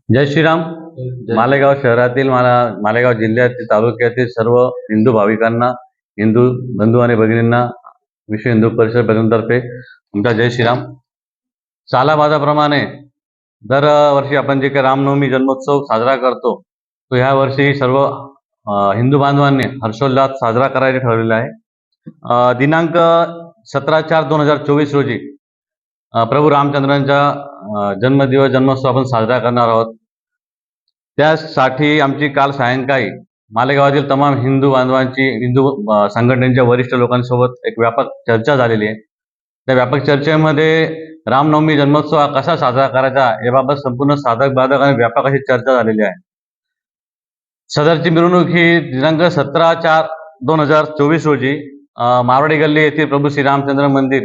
जय श्रीराम. मालेगाव शहरातील मालेगाव जिल्ह्यातील तालुक्यातील सर्व हिंदू भाविकांना, हिंदू बंधू आणि भगिनींना विश्व हिंदू परिषद बजरंगतर्फे तुमचा जय श्रीराम. सालाबादाप्रमाणे दरवर्षी आपण जे काही रामनवमी जन्मोत्सव साजरा करतो, तो ह्या वर्षी सर्व हिंदू बांधवांनी हर्षोल्लास साजरा करायचे ठरवलेला आहे. दिनांक 17/4/2024 रोजी प्रभू रामचंद्रांचा जन्मोत्सव आपण साजरा करणार आहोत. त्यासाठी आमची काल सायंकाळी मालेगावातील तमाम हिंदू बांधवांची, हिंदू संघटनेच्या वरिष्ठ लोकांसोबत एक व्यापक चर्चा झालेली आहे. त्या व्यापक चर्चेमध्ये रामनवमी जन्मोत्सव हा कसा साजरा करायचा याबाबत संपूर्ण साधक बाधक आणि व्यापक अशी चर्चा झालेली आहे. सदरची मिरवणूक ही दिनांक 17/4/2024 रोजी मारवाडी गल्ली येथील प्रभू श्री रामचंद्र मंदिर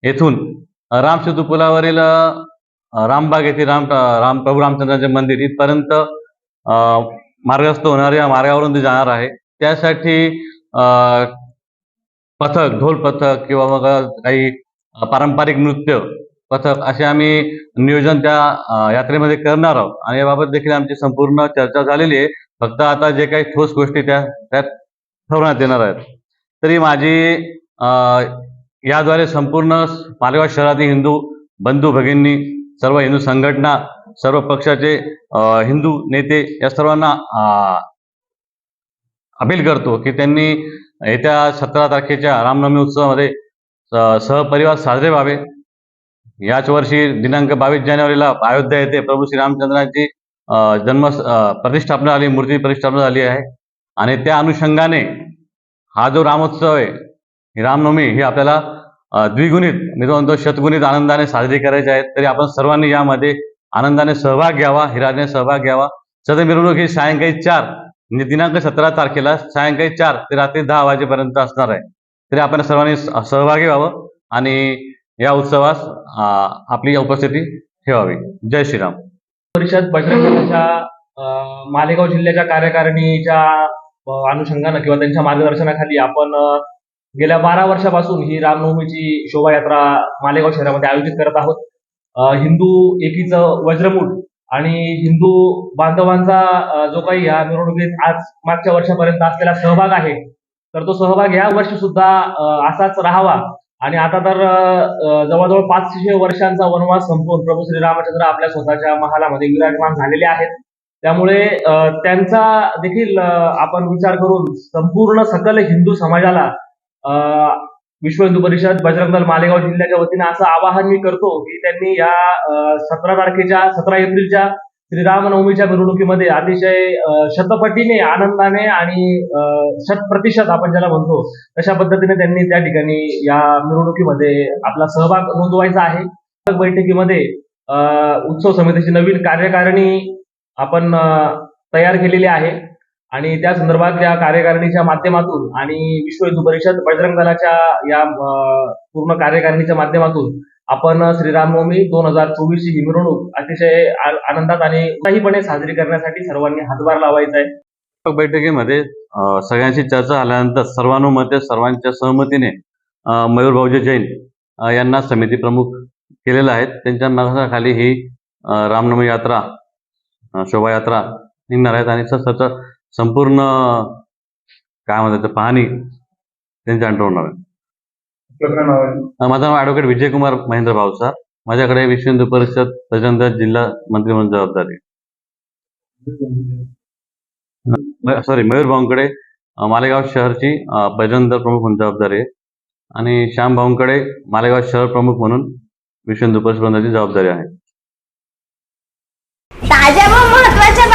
येथून रामसेतू पुलावरील रामबाग येथील प्रभू रामचंद्राचे मंदिर इथपर्यंत मार्गस्थ होणाऱ्या मार्गावरून ती जाणार आहे. त्यासाठी पथक, ढोल पथक किंवा मग काही पारंपरिक नृत्य पथक असे आम्ही नियोजन त्या यात्रेमध्ये करणार आहोत आणि याबाबत देखील आमची संपूर्ण चर्चा झालेली आहे. फक्त आता जे काही ठोस गोष्टी त्यात ठरवण्यात येणार आहेत. तरी माझी याद्वारे संपूर्ण मालेगाव शहरातील हिंदू बंधू भगिनी, सर्व हिंदू संघटना, सर्व पक्षाचे हिंदू नेते या सर्वांना अपील करतो की त्यांनी येत्या 17 तारखेच्या रामनवमी उत्सवामध्ये सहपरिवार साजरे व्हावे. याच वर्षी दिनांक 22 जानेवारीला अयोध्या येथे प्रभू श्री रामचंद्रांची प्रतिष्ठापना झाली, मूर्ती प्रतिष्ठापना झाली आहे आणि त्या अनुषंगाने हा जो रामोत्सव आहे, ही रामनवमी ही आपल्याला द्विगुणित, मी म्हणतो शतगुणित आनंदाने साजरी करायची आहे. तरी आपण सर्वांनी यामध्ये आनंदाने सहभाग घ्यावा, हिराने सहभाग घ्यावा. सदर मिरवणूक ही सायंकाळी 4 म्हणजे दिनांक 17 तारखेला सायंकाळी 4 ते रात्री 10 वाजेपर्यंत असणार आहे. तरी आपण सर्वांनी सहभागी व्हावं आणि या उत्सवास आपली उपस्थिती ठेवावी. जय श्रीराम. परिषद बजरंग दलाच्या मालेगाव जिल्ह्याच्या कार्यकारिणीच्या अनुषंगानं किंवा त्यांच्या मार्गदर्शनाखाली आपण गेल्या 12 वर्षापासून ही रामनवमीची शोभायात्रा मालेगाव शहरामध्ये आयोजित करत आहोत. हिंदू एकीचं वज्रमूठ आणि हिंदू बांधवांचा जो काही या मिरवणुकीत आज मागच्या वर्षापर्यंत असलेला सहभाग आहे, तर तो सहभाग या वर्षी सुद्धा असाच राहावा. आणि आता तर जवळजवळ 500 वर्षांचा वनवास संपवून प्रभू श्री रामचंद्र आपल्या स्वतःच्या महालामध्ये विराजमान झालेले आहेत. त्यामुळे त्यांचा देखील आपण विचार करून संपूर्ण सकल हिंदू समाजाला विश्व हिंदू परिषद बजरंग दल मालेगाव जिल्ह्याच्या वतीने असं आवाहन मी करतो की त्यांनी या 17 एप्रिलच्या श्रीरामनवमीच्या मिरवणुकीमध्ये अतिशय शतपटीने आनंदाने आणि 100% आपण ज्याला म्हणतो तशा पद्धतीने त्यांनी त्या ठिकाणी या मिरवणुकीमध्ये आपला सहभाग नोंदवायचा आहे. बैठकीमध्ये उत्सव समितीची नवीन कार्यकारिणी आपण तयार केलेली आहे आणि त्या संदर्भात त्या कार्यकारिणीच्या माध्यमातून आणि विश्व हिंदू परिषद बजरंग दलाच्या या पूर्ण कार्यकारिणीच्या माध्यमातून आपण श्रीरामनवमी 2024 ही मिरवणूक अतिशय आनंदात आणि उत्साहीपणे साजरी करण्यासाठी सर्वांनी हातभार लावायचा आहे. बैठकीमध्ये सगळ्यांची चर्चा झाल्यानंतर सर्वानुमते, सर्वांच्या सहमतीने मयूर भाऊजी जैन यांना समिती प्रमुख केलेलं आहे. त्यांच्या मार्गदर्शनाखाली ही रामनवमी यात्रा, शोभायात्रा निघणार आहेत आणि त्याचं संपूर्ण काय म्हणतात पाहणी त्यांच्या अंडर होणार आहे. माझं नाव ॲडव्होकेट विजयकुमार महेंद्र भावसार. माझ्याकडे विश्व हिंदू परिषद बजरंग दल जिल्हा मंत्री म्हणून जबाबदारी आहे. मयूर भाऊंकडे मालेगाव शहरची बजरंग दल प्रमुख म्हणून जबाबदारी आहे आणि श्याम भाऊंकडे मालेगाव शहर प्रमुख म्हणून विश्व हिंदू परिषद जबाबदारी आहे. ताज्या व महत्त्वाच्या